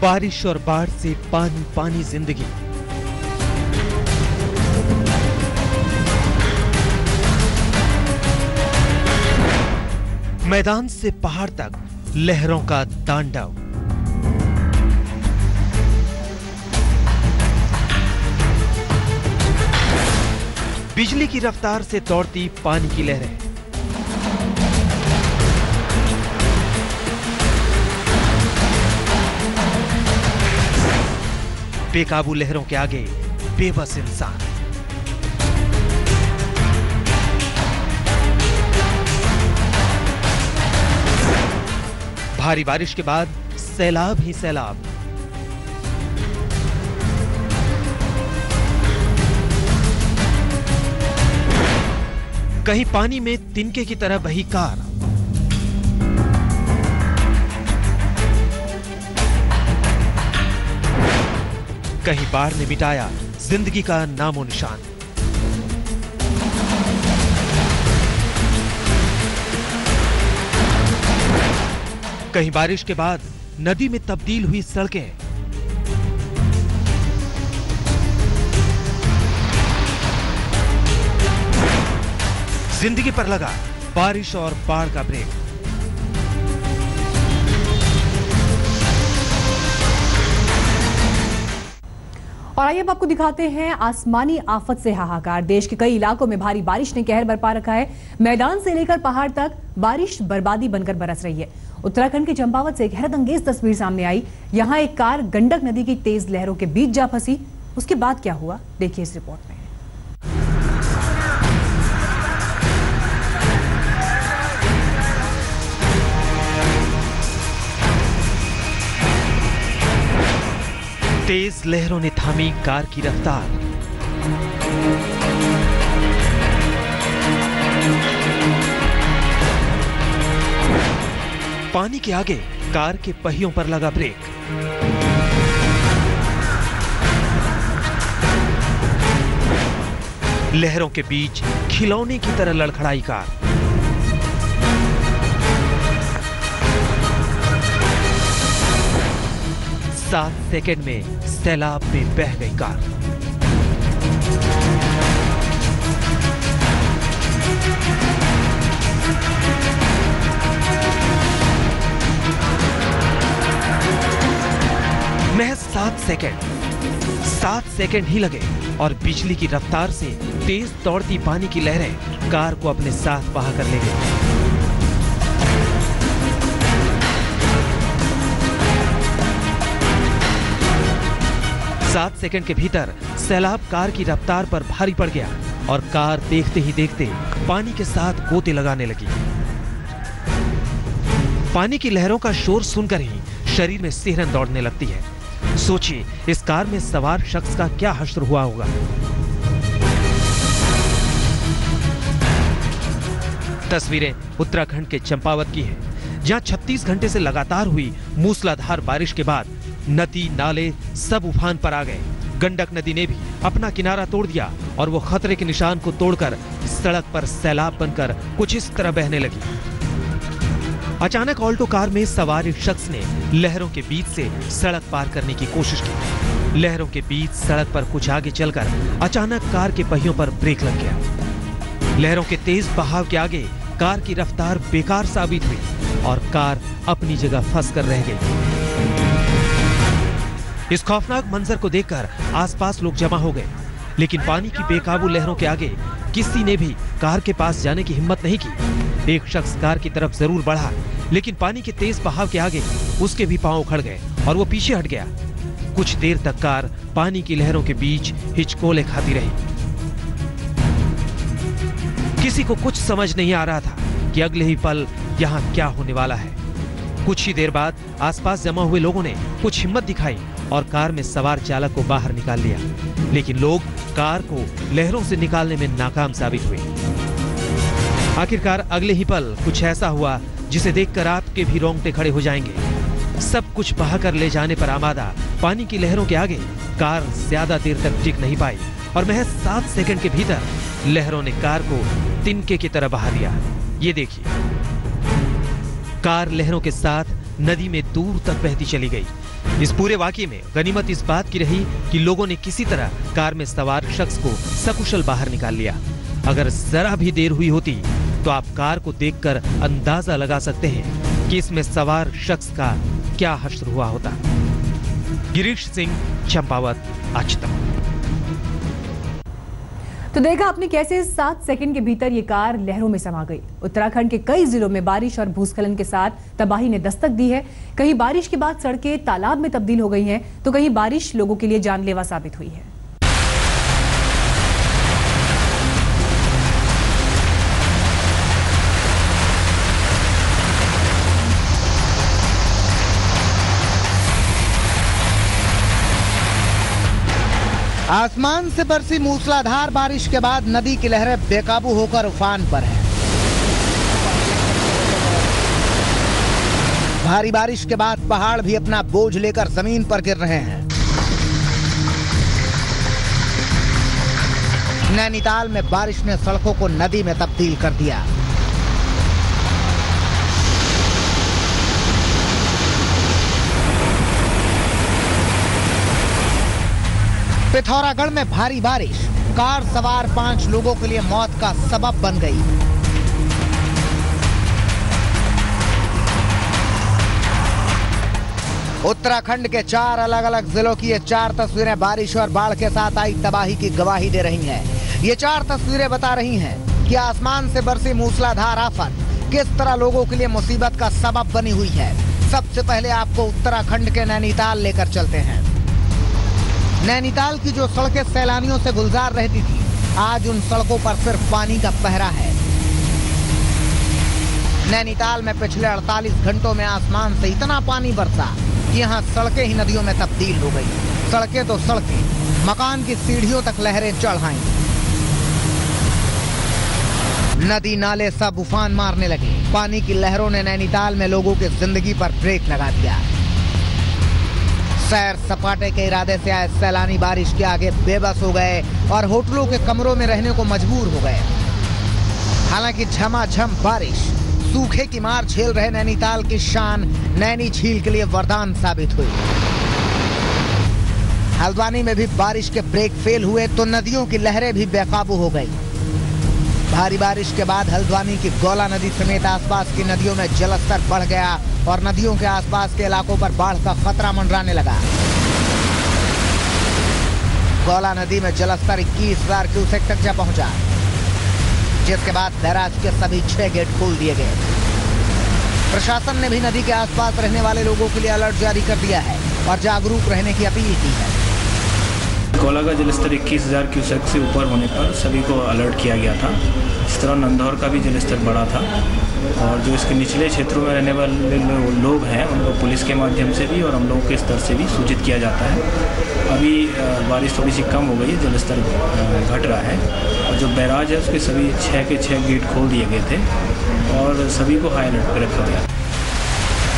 बारिश और बाढ़ से पानी पानी जिंदगी। मैदान से पहाड़ तक लहरों का तांडव। बिजली की रफ्तार से दौड़ती पानी की लहरें। बेकाबू लहरों के आगे बेबस इंसान। भारी बारिश के बाद सैलाब ही सैलाब। कहीं पानी में तिनके की तरह बही कार, कहीं बाढ़ ने मिटाया जिंदगी का नामो निशान। कहीं बारिश के बाद नदी में तब्दील हुई सड़कें। जिंदगी पर लगा बारिश और बाढ़ का ब्रेक। और आइए अब आपको दिखाते हैं आसमानी आफत से हाहाकार। देश के कई इलाकों में भारी बारिश ने कहर बरपा रखा है। मैदान से लेकर पहाड़ तक बारिश बर्बादी बनकर बरस रही है। उत्तराखंड के चंपावत से एक हैरतअंगेज तस्वीर सामने आई। यहां एक कार गंडक नदी की तेज लहरों के बीच जा फंसी। उसके बाद क्या हुआ, देखिए इस रिपोर्ट में। तेज लहरों ने थामी कार की रफ्तार। पानी के आगे कार के पहियों पर लगा ब्रेक। लहरों के बीच खिलौने की तरह लड़खड़ाई कार। सात सेकंड में सैलाब में बह गई कार। महज 7 सेकंड ही लगे और बिजली की रफ्तार से तेज दौड़ती पानी की लहरें कार को अपने साथ बहा कर ले गई। 7 सेकंड के भीतर सैलाब कार की रफ्तार पर भारी पड़ गया और कार देखते ही देखते पानी के साथ गोते लगाने लगी। पानी की लहरों का शोर सुनकर ही शरीर में सिहरन दौड़ने लगती है। सोचिए इस कार में सवार शख्स का क्या हश्र हुआ होगा। तस्वीरें उत्तराखंड के चंपावत की हैं, जहां 36 घंटे से लगातार हुई मूसलाधार बारिश के बाद नदी नाले सब उफान पर आ गए। गंडक नदी ने भी अपना किनारा तोड़ दिया और वो खतरे के निशान को तोड़कर सड़क पर सैलाब बनकर कुछ इस तरह बहने लगी। अचानक ऑल्टो कार में सवार एक शख्स ने लहरों के बीच से सड़क पार करने की कोशिश की। लहरों के बीच सड़क पर कुछ आगे चलकर अचानक कार के पहियों पर ब्रेक लग गया। लहरों के तेज बहाव के आगे कार की रफ्तार बेकार साबित हुई और कार अपनी जगह फंस कर रह गई। इस खौफनाक मंजर को देखकर आसपास लोग जमा हो गए, लेकिन पानी की बेकाबू लहरों के आगे किसी ने भी कार के पास जाने की हिम्मत नहीं की। एक शख्स कार की तरफ जरूर बढ़ा, लेकिन पानी के तेज बहाव के आगे उसके भी पांव उखड़ गए और वो पीछे हट गया। कुछ देर तक कार पानी की लहरों के बीच हिचकोले खाती रही। किसी को कुछ समझ नहीं आ रहा था कि अगले ही पल यहाँ क्या होने वाला है। कुछ ही देर बाद आसपास जमा हुए लोगों ने कुछ हिम्मत दिखाई और कार में सवार चालक को बाहर निकाल लिया, लेकिन लोग कार को लहरों से निकालने में नाकाम साबित हुए। आखिरकार अगले ही पल कुछ ऐसा हुआ जिसे देखकर आपके भी रोंगटे खड़े हो जाएंगे। सब कुछ बहाकर ले जाने पर आमादा पानी की लहरों के आगे कार ज्यादा देर तक टिक नहीं पाई और महज 7 सेकंड के भीतर लहरों ने कार को तिनके की तरह बहा दिया। ये देखिए, कार लहरों के साथ नदी में दूर तक बहती चली गई। इस पूरे वाकये में गनीमत इस बात की रही कि लोगों ने किसी तरह कार में सवार शख्स को सकुशल बाहर निकाल लिया। अगर जरा भी देर हुई होती तो आप कार को देखकर अंदाजा लगा सकते हैं कि इसमें सवार शख्स का क्या हश्र हुआ होता। गिरीश सिंह, चंपावत, आज तक। तो देखा आपने कैसे 7 सेकंड के भीतर ये कार लहरों में समा गई। उत्तराखंड के कई जिलों में बारिश और भूस्खलन के साथ तबाही ने दस्तक दी है। कहीं बारिश के बाद सड़कें तालाब में तब्दील हो गई हैं, तो कहीं बारिश लोगों के लिए जानलेवा साबित हुई है। आसमान से बरसी मूसलाधार बारिश के बाद नदी की लहरें बेकाबू होकर उफान पर हैं। भारी बारिश के बाद पहाड़ भी अपना बोझ लेकर जमीन पर गिर रहे हैं। नैनीताल में बारिश ने सड़कों को नदी में तब्दील कर दिया। पिथौरागढ़ में भारी बारिश कार सवार 5 लोगों के लिए मौत का सबब बन गई। उत्तराखंड के 4 अलग अलग जिलों की ये 4 तस्वीरें बारिश और बाढ़ के साथ आई तबाही की गवाही दे रही हैं। ये 4 तस्वीरें बता रही हैं कि आसमान से बरसी मूसलाधार आफत किस तरह लोगों के लिए मुसीबत का सबब बनी हुई है। सबसे पहले आपको उत्तराखंड के नैनीताल लेकर चलते हैं। नैनीताल की जो सड़कें सैलानियों से गुलजार रहती थी, आज उन सड़कों पर सिर्फ पानी का पहरा है। नैनीताल में पिछले 48 घंटों में आसमान से इतना पानी बरसा कि यहाँ सड़कें ही नदियों में तब्दील हो गई। सड़कें तो सड़कें, मकान की सीढ़ियों तक लहरें चढ़ आईं। नदी नाले सब उफान मारने लगे। पानी की लहरों ने नैनीताल में लोगों की जिंदगी पर ब्रेक लगा दिया। सैर सपाटे के इरादे से आए सैलानी बारिश के आगे बेबस हो गए और होटलों के कमरों में रहने को मजबूर हो गए। हालांकि झमाझम बारिश सूखे की मार झेल रहे नैनीताल की शान नैनी झील के लिए वरदान साबित हुई। हल्द्वानी में भी बारिश के ब्रेक फेल हुए तो नदियों की लहरें भी बेकाबू हो गई। भारी बारिश के बाद हल्द्वानी की गौला नदी समेत आसपास की नदियों में जलस्तर बढ़ गया और नदियों के आसपास के इलाकों पर बाढ़ का खतरा मंडराने लगा। गौला नदी में जलस्तर 21,000 क्यूसेक तक जा पहुंचा, जिसके बाद बैराज के सभी 6 गेट खोल दिए गए। प्रशासन ने भी नदी के आसपास रहने वाले लोगों के लिए अलर्ट जारी कर दिया है और जागरूक रहने की अपील की है। गौला का जलस्तर 21,000 क्यूसेक से ऊपर होने पर सभी को अलर्ट किया गया था। इस तरह नंदौर का भी जलस्तर बढ़ा था और जो इसके निचले क्षेत्रों में रहने वाले लोग हैं उनको पुलिस के माध्यम से भी और हम लोगों के स्तर से भी सूचित किया जाता है। अभी बारिश थोड़ी सी कम हो गई है, जलस्तर घट रहा है और जो बैराज है उसके सभी 6 के 6 गेट खोल दिए गए थे और सभी को हाई अलर्ट पर रखा गया।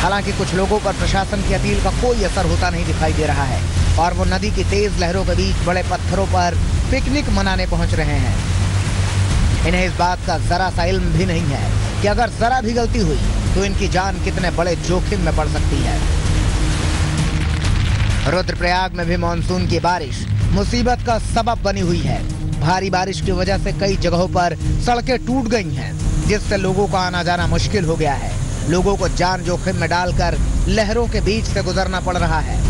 हालांकि कुछ लोगों पर प्रशासन की अपील का कोई असर होता नहीं दिखाई दे रहा है और वो नदी की तेज लहरों के बीच बड़े पत्थरों पर पिकनिक मनाने पहुंच रहे हैं। इन्हें इस बात का जरा सा इल्म भी नहीं है कि अगर जरा भी गलती हुई तो इनकी जान कितने बड़े जोखिम में पड़ सकती है। रुद्रप्रयाग में भी मानसून की बारिश मुसीबत का सबब बनी हुई है। भारी बारिश की वजह से कई जगहों पर सड़कें टूट गई हैं, जिससे लोगों का आना जाना मुश्किल हो गया है। लोगों को जान जोखिम में डालकर लहरों के बीच से गुजरना पड़ रहा है।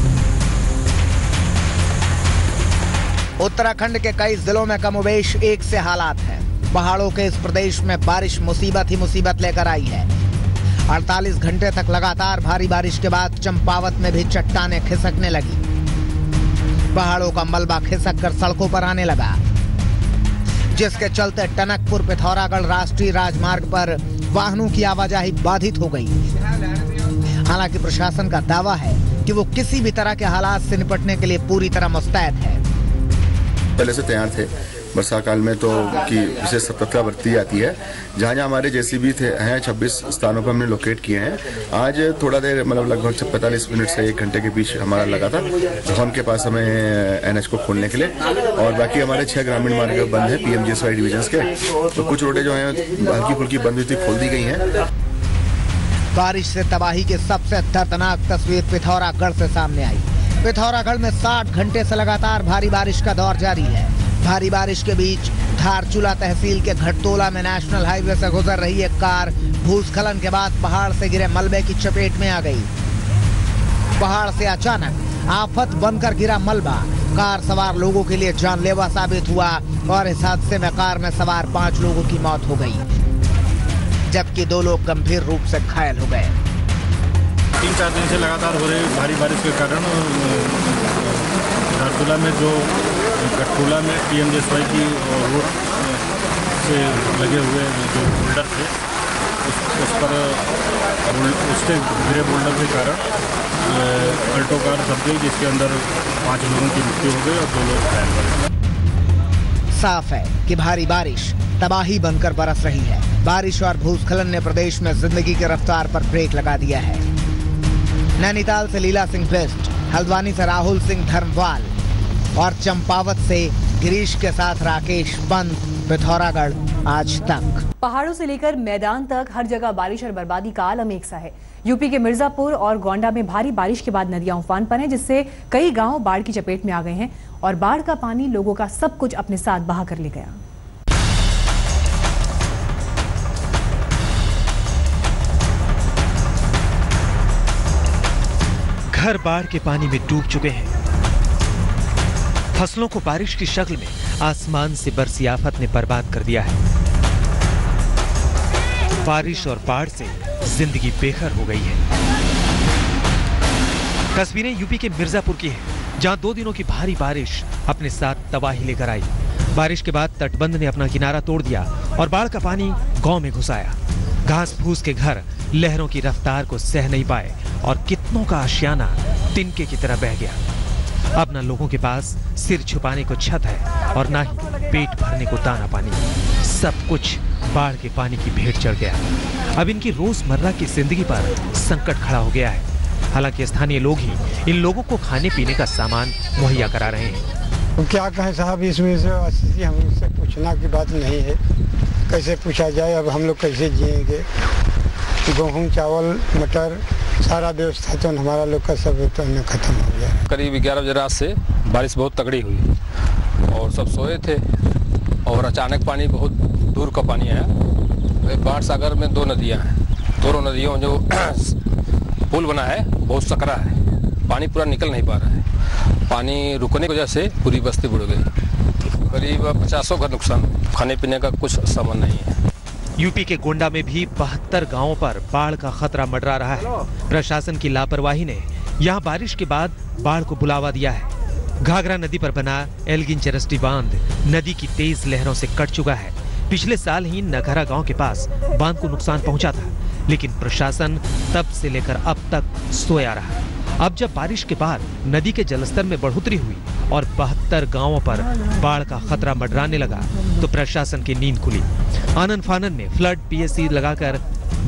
उत्तराखंड के कई जिलों में कमोबेश एक से हालात हैं। पहाड़ों के इस प्रदेश में बारिश मुसीबत ही मुसीबत लेकर आई है। 48 घंटे तक लगातार भारी बारिश के बाद चंपावत में भी चट्टानें खिसकने लगी। पहाड़ों का मलबा खिसक कर सड़कों पर आने लगा, जिसके चलते टनकपुर पिथौरागढ़ राष्ट्रीय राजमार्ग पर वाहनों की आवाजाही बाधित हो गई। हालांकि प्रशासन का दावा है कि वो किसी भी तरह के हालात से निपटने के लिए पूरी तरह मुस्तैद है। पहले से तैयार थे। वर्षा काल में तो की विशेष सतर्कता बरती जाती है। जहाँ जहाँ हमारे जेसीबी हैं 26 स्थानों पर हमने लोकेट किए हैं। आज थोड़ा देर मतलब लगभग 45 मिनट से 1 घंटे के बीच हमारा लगा था धौन के पास हमें एनएच को खोलने के लिए। और बाकी हमारे 6 ग्रामीण मार्ग बंद है पीएमजीएसवाई डिविजन के। तो कुछ रोडें जो हैं हल्की फुल्की बंद हुई थी खोल दी गई हैं। बारिश से तबाही की सबसे दर्दनाक तस्वीर पिथौरागढ़ से सामने आई। पिथौरागढ़ में 60 घंटे से लगातार भारी बारिश का दौर जारी है। भारी बारिश के बीच धारचूला तहसील के घटतोला में नेशनल हाईवे से गुजर रही एक कार भूस्खलन के बाद पहाड़ से गिरे मलबे की चपेट में आ गई। पहाड़ से अचानक आफत बनकर गिरा मलबा कार सवार लोगों के लिए जानलेवा साबित हुआ और इस हादसे में कार में सवार 5 लोगों की मौत हो गई, जबकि 2 लोग गंभीर रूप से घायल हो गए। 3-4 दिन से लगातार हो रही भारी बारिश के कारण धारचूला में जो गठटोला में TMJSY की रोड से लगे हुए जो बोल्डर थे उस पर उसके गिरे बोल्डर के कारण अल्टो कार दब गई, जिसके अंदर 5 लोगों की मृत्यु हो गई और 2 लोग घायल हो गए। साफ है कि भारी बारिश तबाही बनकर बरस रही है। बारिश और भूस्खलन ने प्रदेश में जिंदगी की रफ्तार पर ब्रेक लगा दिया है। नैनीताल से लीला सिंह बिष्ट, हल्द्वानी से राहुल सिंह धर्मवाल और चंपावत से गिरीश के साथ राकेश पंत, पिथौरागढ़ आज तक। पहाड़ों से लेकर मैदान तक हर जगह बारिश और बर्बादी का आलम एक सा है। यूपी के मिर्जापुर और गोंडा में भारी बारिश के बाद नदियां उफान पर हैं, जिससे कई गांव बाढ़ की चपेट में आ गए हैं और बाढ़ का पानी लोगों का सब कुछ अपने साथ बहा कर ले गया। घर बाढ़ के पानी में डूब चुके हैं। फसलों को बारिश की शक्ल में आसमान से बरसी आफत ने बर्बाद कर दिया है। बारिश और बाढ़ से जिंदगी बेघर हो गई है। तस्वीरें यूपी के मिर्जापुर की हैं, जहां 2 दिनों की भारी बारिश अपने साथ तबाही लेकर आई। बारिश के बाद तटबंध ने अपना किनारा तोड़ दिया और बाढ़ का पानी गांव में घुस आया। घास फूस के घर लहरों की रफ्तार को सह नहीं पाए और कितनों का आशियाना तिनके की तरह बह गया। अब न लोगों के पास सिर छुपाने को छत है और न ही पेट भरने को दाना पानी। सब कुछ बाढ़ के पानी की भेंट चढ़ गया। अब इनकी रोजमर्रा की जिंदगी पर संकट खड़ा हो गया है। हालांकि स्थानीय लोग ही इन लोगों को खाने पीने का सामान मुहैया करा रहे हैं। तो क्या कहें साहब, इसमें से हमसे पूछना की बात नहीं है। कैसे पूछा जाए, अब हम लोग कैसे जिएंगे। गेहूँ, चावल, मटर, सारा व्यवस्था तो हमारा लोग का सब तो खत्म हो गया। करीब 11 बजे रात से बारिश बहुत तगड़ी हुई और सब सोए थे और अचानक पानी बहुत दूर का पानी आया। बाढ़ सागर में 2 नदियां हैं। दोनों नदियों जो पुल बना है बहुत सकरा है, पानी पूरा निकल नहीं पा रहा है। पानी रुकने की वजह से पूरी बस्ती बुड़ गई। करीब 50 घर नुकसान, खाने पीने का कुछ सामान नहीं है। यूपी के गोंडा में भी 72 गांवों पर बाढ़ का खतरा मंडरा रहा है। प्रशासन की लापरवाही ने यहां बारिश के बाद बाढ़ को बुलावा दिया है। घाघरा नदी पर बना एल्गिन चरस्टी बांध नदी की तेज लहरों से कट चुका है। पिछले साल ही नगहरा गांव के पास बांध को नुकसान पहुंचा था, लेकिन प्रशासन तब से लेकर अब तक सोया रहा। अब जब बारिश के बाद नदी के जलस्तर में बढ़ोतरी हुई और 72 गांवों पर बाढ़ का खतरा मंडराने लगा तो प्रशासन की नींद खुली। आनन फानन में फ्लड PSC लगाकर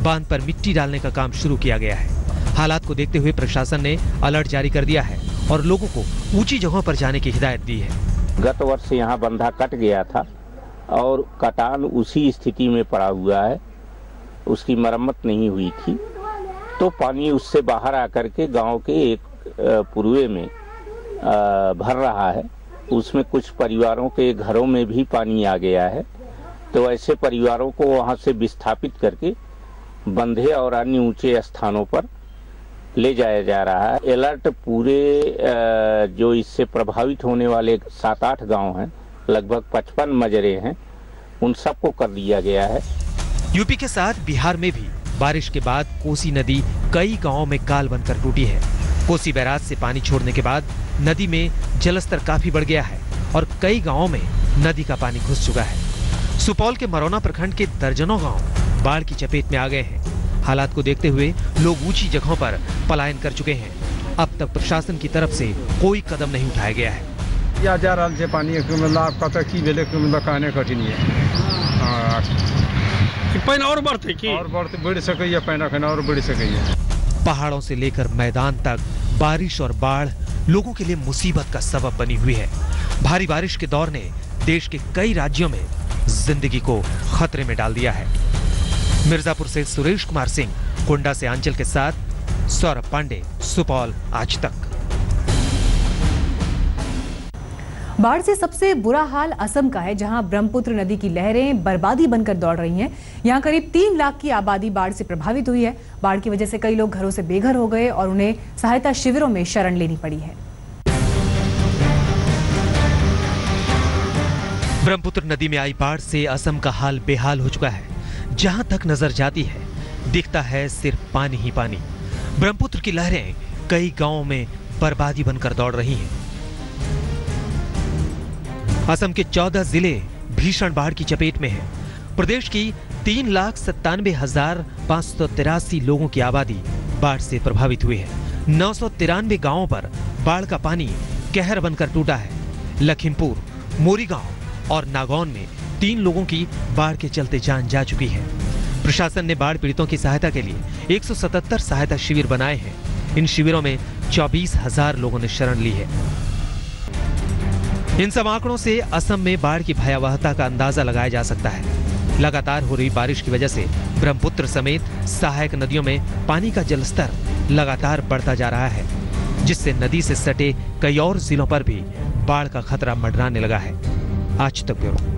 बांध पर मिट्टी डालने का काम शुरू किया गया है। हालात को देखते हुए प्रशासन ने अलर्ट जारी कर दिया है और लोगों को ऊंची जगहों पर जाने की हिदायत दी है। गत वर्ष यहाँ बंधा कट गया था और कटान उसी स्थिति में पड़ा हुआ है, उसकी मरम्मत नहीं हुई थी, तो पानी उससे बाहर आकर के गांव के एक पूर्वे में भर रहा है। उसमें कुछ परिवारों के घरों में भी पानी आ गया है, तो ऐसे परिवारों को वहां से विस्थापित करके बंधे और अन्य ऊंचे स्थानों पर ले जाया जा रहा है। अलर्ट पूरे जो इससे प्रभावित होने वाले 7-8 गांव हैं, लगभग 55 मजरे हैं, उन सबको कर दिया गया है। यूपी के साथ बिहार में भी बारिश के बाद कोसी नदी कई गांवों में काल बनकर टूटी है। कोसी बैराज से पानी छोड़ने के बाद नदी में जलस्तर काफी बढ़ गया है और कई गांवों में नदी का पानी घुस चुका है। सुपौल के मरौना प्रखंड के दर्जनों गांव बाढ़ की चपेट में आ गए हैं। हालात को देखते हुए लोग ऊंची जगहों पर पलायन कर चुके हैं। अब तक प्रशासन की तरफ से कोई कदम नहीं उठाया गया है। या जा रहा है पानी की भेले कहने कठिन है। और बढ़ सके और बढ़ सके। पहाड़ों से लेकर मैदान तक बारिश और बाढ़ लोगों के लिए मुसीबत का सबब बनी हुई है। भारी बारिश के दौर ने देश के कई राज्यों में जिंदगी को खतरे में डाल दिया है। मिर्जापुर से सुरेश कुमार सिंह, कोंडा से आंचल के साथ सौरभ पांडे, सुपौल आज तक। बाढ़ से सबसे बुरा हाल असम का है, जहां ब्रह्मपुत्र नदी की लहरें बर्बादी बनकर दौड़ रही हैं। यहां करीब 3 लाख की आबादी बाढ़ से प्रभावित हुई है। बाढ़ की वजह से कई लोग घरों से बेघर हो गए और उन्हें सहायता शिविरों में शरण लेनी पड़ी है। ब्रह्मपुत्र नदी में आई बाढ़ से असम का हाल बेहाल हो चुका है। जहां तक नजर जाती है दिखता है सिर्फ पानी ही पानी। ब्रह्मपुत्र की लहरें कई गांवों में बर्बादी बनकर दौड़ रही हैं। असम के 14 जिले भीषण बाढ़ की चपेट में हैं। प्रदेश की 3,97,583 लोगों की आबादी बाढ़ से प्रभावित हुई है। 993 गांवों पर बाढ़ का पानी कहर बनकर टूटा है। लखीमपुर, मोरीगांव और नागौन में 3 लोगों की बाढ़ के चलते जान जा चुकी है। प्रशासन ने बाढ़ पीड़ितों की सहायता के लिए 177 सहायता शिविर बनाए हैं। इन शिविरों में 24,000 लोगों ने शरण ली है। इन सब आंकड़ों से असम में बाढ़ की भयावहता का अंदाजा लगाया जा सकता है। लगातार हो रही बारिश की वजह से ब्रह्मपुत्र समेत सहायक नदियों में पानी का जलस्तर लगातार बढ़ता जा रहा है, जिससे नदी से सटे कई और जिलों पर भी बाढ़ का खतरा मंडराने लगा है। आज तक ब्यूरो।